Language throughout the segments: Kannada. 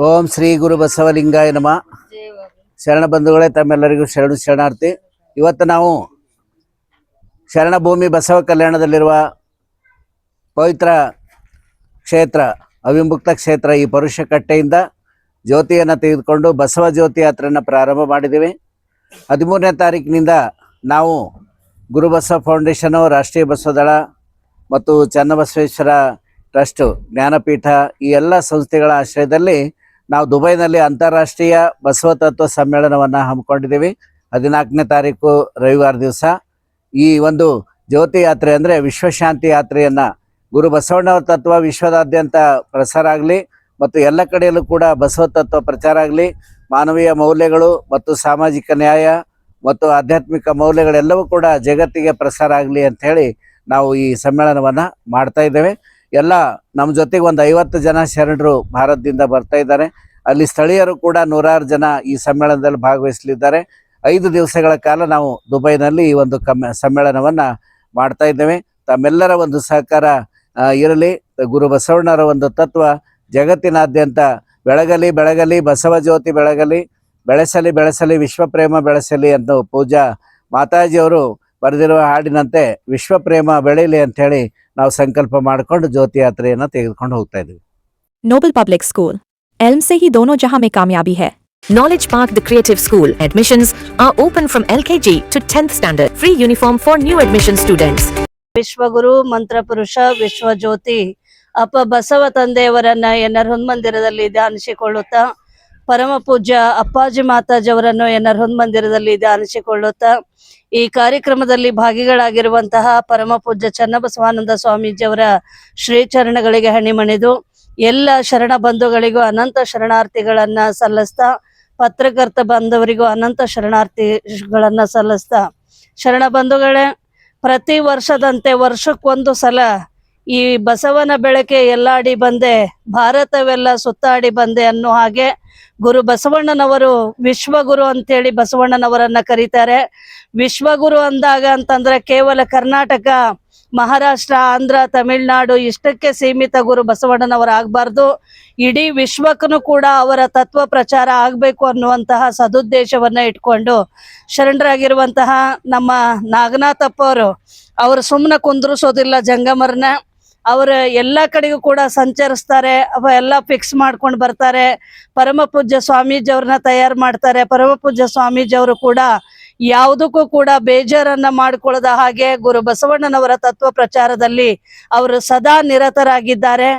ಓಂ ಶ್ರೀ ಗುರು ಬಸವಲಿಂಗಾಯ ನಮಃ. ಶರಣ ಬಂಧುಗಳೇ, ತಮ್ಮೆಲ್ಲರಿಗೂ ಶರಣಾರ್ಥಿ. ಇವತ್ತು ನಾವು ಶರಣಭೂಮಿ ಬಸವ ಕಲ್ಯಾಣದಲ್ಲಿರುವ ಪವಿತ್ರ ಕ್ಷೇತ್ರ ಅವಿಮುಕ್ತ ಕ್ಷೇತ್ರ ಈ ಪರುಷಕಟ್ಟೆಯಿಂದ ಜ್ಯೋತಿಯನ್ನು ತೆಗೆದುಕೊಂಡು ಬಸವ ಜ್ಯೋತಿ ಯಾತ್ರೆಯನ್ನು ಪ್ರಾರಂಭ ಮಾಡಿದ್ದೇವೆ. 13ನೇ ತಾರೀಕಿನಿಂದ ನಾವು ಗುರುಬಸವ ಫೌಂಡೇಶನು, ರಾಷ್ಟ್ರೀಯ ಬಸವದಳ ಮತ್ತು ಚನ್ನಬಸವೇಶ್ವರ ಟ್ರಸ್ಟ್, ಜ್ಞಾನಪೀಠ ಈ ಎಲ್ಲ ಸಂಸ್ಥೆಗಳ ಆಶ್ರಯದಲ್ಲಿ ನಾವು ದುಬೈನಲ್ಲಿ ಅಂತಾರಾಷ್ಟ್ರೀಯ ಬಸವ ತತ್ವ ಸಮ್ಮೇಳನವನ್ನು ಹಮ್ಮಿಕೊಂಡಿದ್ದೀವಿ. 14ನೇ ತಾರೀಕು ರವಿವಾರ ದಿವಸ ಈ ಒಂದು ಜ್ಯೋತಿ ಯಾತ್ರೆ ಅಂದರೆ ವಿಶ್ವಶಾಂತಿ ಯಾತ್ರೆಯನ್ನು ಗುರು ಬಸವಣ್ಣವರ ತತ್ವ ವಿಶ್ವದಾದ್ಯಂತ ಪ್ರಸಾರ ಆಗಲಿ ಮತ್ತು ಎಲ್ಲ ಕಡೆಯಲ್ಲೂ ಕೂಡ ಬಸವ ತತ್ವ ಪ್ರಚಾರ ಆಗಲಿ, ಮಾನವೀಯ ಮೌಲ್ಯಗಳು ಮತ್ತು ಸಾಮಾಜಿಕ ನ್ಯಾಯ ಮತ್ತು ಆಧ್ಯಾತ್ಮಿಕ ಮೌಲ್ಯಗಳೆಲ್ಲವೂ ಕೂಡ ಜಗತ್ತಿಗೆ ಪ್ರಸಾರ ಆಗಲಿ ಅಂಥೇಳಿ ನಾವು ಈ ಸಮ್ಮೇಳನವನ್ನು ಮಾಡ್ತಾ ಇದ್ದೇವೆ. ಎಲ್ಲ ನಮ್ಮ ಜೊತೆಗೆ ಒಂದು 50 ಜನ ಶರಣರು ಭಾರತದಿಂದ ಬರ್ತಾ ಇದ್ದಾರೆ. ಅಲ್ಲಿ ಸ್ಥಳೀಯರು ಕೂಡ 106 ಜನ ಈ ಸಮ್ಮೇಳನದಲ್ಲಿ ಭಾಗವಹಿಸಲಿದ್ದಾರೆ. 5 ದಿವಸಗಳ ಕಾಲ ನಾವು ದುಬೈನಲ್ಲಿ ಈ ಒಂದು ಸಮ್ಮೇಳನವನ್ನು ಮಾಡ್ತಾ ಇದ್ದೇವೆ. ತಮ್ಮೆಲ್ಲರ ಒಂದು ಸಹಕಾರ ಇರಲಿ. ಗುರು ಬಸವಣ್ಣವರ ಒಂದು ತತ್ವ ಜಗತ್ತಿನಾದ್ಯಂತ ಬೆಳಗಲಿ, ಬಸವ ಜ್ಯೋತಿ ಬೆಳಗಲಿ, ಬೆಳೆಸಲಿ ವಿಶ್ವಪ್ರೇಮ ಬೆಳೆಸಲಿ ಅಂತ ಪೂಜಾ ಮಾತಾಜಿಯವರು ಬರೆದಿರುವ ಹಾಡಿನಂತೆ ವಿಶ್ವಪ್ರೇಮ ಬೆಳೀಲಿ ಅಂತ ಹೇಳಿ ನಾವು ಸಂಕಲ್ಪ ಮಾಡಿಕೊಂಡು ಜ್ಯೋತಿ ಯಾತ್ರೆಯನ್ನು ತೆಗೆದುಕೊಂಡು ಹೋಗ್ತಾ ಇದ್ದೀವಿ. नोबल पब्लिक स्कूल एल्म से ही दोनों जहां में कामयाबी है. Knowledge Park The Creative School admissions are open from LKG to 10th standard. Free uniform for new admission students. ವಿಶ್ವಗುರು ಮಂತ್ರ ಪುರುಷ ವಿಶ್ವ ಜ್ಯೋತಿ ಅಪ್ಪ ಬಸವ ತಂದೆಯವರನ್ನ ಎನ್ನರ ಹೊನ್ಮಂದಿರದಲ್ಲಿ ಧ್ಯಾನಿಸಿಕೊಳ್ಳುತ್ತಾ, ಪರಮ ಪೂಜ್ಯ ಅಪ್ಪಾಜಿ ಮಾತಾಜಿಯವರನ್ನು ಎನ್ನರ ಹೊನ್ಮಂದಿರದಲ್ಲಿ ಧ್ಯಾನಿಸಿಕೊಳ್ಳುತ್ತಾ, ಈ ಕಾರ್ಯಕ್ರಮದಲ್ಲಿ ಭಾಗಿಗಳಾಗಿರುವಂತಹ ಪರಮ ಪೂಜ್ಯ ಚನ್ನಬಸವಾನಂದ ಸ್ವಾಮೀಜಿಯವರ ಶ್ರೀಚರಣಗಳಿಗೆ ಹಣಿಮಣಿದು ಎಲ್ಲ ಶರಣ ಬಂಧುಗಳಿಗೂ ಅನಂತ ಶರಣಾರ್ಥಿಗಳನ್ನ ಸಲ್ಲಿಸ್ತಾ, ಪತ್ರಕರ್ತ ಬಾಂಧವರಿಗೂ ಅನಂತ ಶರಣಾರ್ಥಿಗಳನ್ನ ಸಲ್ಲಿಸ್ತಾ, ಶರಣ ಬಂಧುಗಳೇ, ಪ್ರತಿ ವರ್ಷದಂತೆ ವರ್ಷಕ್ಕೊಂದು ಸಲ ಈ ಬಸವನ ಬೆಳಕೆ ಎಲ್ಲಾಡಿ ಬಂದೆ, ಭಾರತವೆಲ್ಲ ಸುತ್ತಾಡಿ ಬಂದೆ ಅನ್ನೋ ಹಾಗೆ ಗುರು ಬಸವಣ್ಣನವರು ವಿಶ್ವಗುರು ಅಂತೇಳಿ ಬಸವಣ್ಣನವರನ್ನ ಕರೀತಾರೆ. ವಿಶ್ವಗುರು ಅಂದಾಗ ಅಂತಂದ್ರೆ ಕೇವಲ ಕರ್ನಾಟಕ, ಮಹಾರಾಷ್ಟ್ರ, ಆಂಧ್ರ, ತಮಿಳುನಾಡು ಇಷ್ಟಕ್ಕೆ ಸೀಮಿತ ಗುರು ಬಸವಣ್ಣನವರು ಆಗಬಾರ್ದು. ಇಡೀ ವಿಶ್ವಕ್ಕೂ ಕೂಡ ಅವರ ತತ್ವ ಪ್ರಚಾರ ಆಗಬೇಕು ಅನ್ನುವಂತಹ ಸದುದ್ದೇಶವನ್ನ ಇಟ್ಕೊಂಡು ಶರಣರಾಗಿರುವಂತಹ ನಮ್ಮ ನಾಗನಾಥಪ್ಪ ಅವರು ಸುಮ್ಮನೆ ಕುಂದ್ರಿಸೋದಿಲ್ಲ ಜಂಗಮರನ್ನ. ಅವರು ಎಲ್ಲ ಕಡೆಗೂ ಕೂಡ ಸಂಚರಿಸ್ತಾರೆ, ಎಲ್ಲ ಫಿಕ್ಸ್ ಮಾಡ್ಕೊಂಡು ಬರ್ತಾರೆ. ಪರಮ ಪೂಜ್ಯ ಸ್ವಾಮೀಜಿ ಅವ್ರನ್ನ ತಯಾರು ಮಾಡ್ತಾರೆ. ಪರಮ ಪೂಜ್ಯ ಸ್ವಾಮೀಜಿ ಅವರು ಕೂಡ ಯಾವುದಕ್ಕೂ ಕೂಡ ಬೇಜಾರನ್ನ ಮಾಡ್ಕೊಳ್ಳದ ಹಾಗೆ ಗುರು ಬಸವಣ್ಣನವರ ತತ್ವ ಪ್ರಚಾರದಲ್ಲಿ ಅವರು ಸದಾ ನಿರತರಾಗಿದ್ದಾರೆ.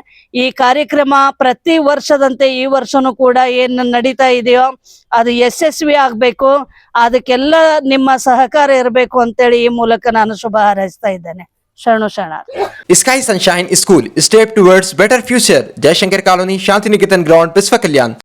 ಈ ಕಾರ್ಯಕ್ರಮ ಪ್ರತಿ ವರ್ಷದಂತೆ ಈ ವರ್ಷನೂ ಕೂಡ ಏನು ನಡೀತಾ ಇದೆಯೋ ಅದು ಯಶಸ್ವಿ ಆಗ್ಬೇಕು, ಅದಕ್ಕೆಲ್ಲ ನಿಮ್ಮ ಸಹಕಾರ ಇರಬೇಕು ಅಂತೇಳಿ ಈ ಮೂಲಕ ನಾನು ಶುಭ ಹಾರೈಸ್ತಾ ಇದ್ದೇನೆ. ಶರಣು ಶರಣ. Sky Sunshine School, step towards better future. Jayashankar Colony, Shantiniketan Ground, Biswa Kalyan.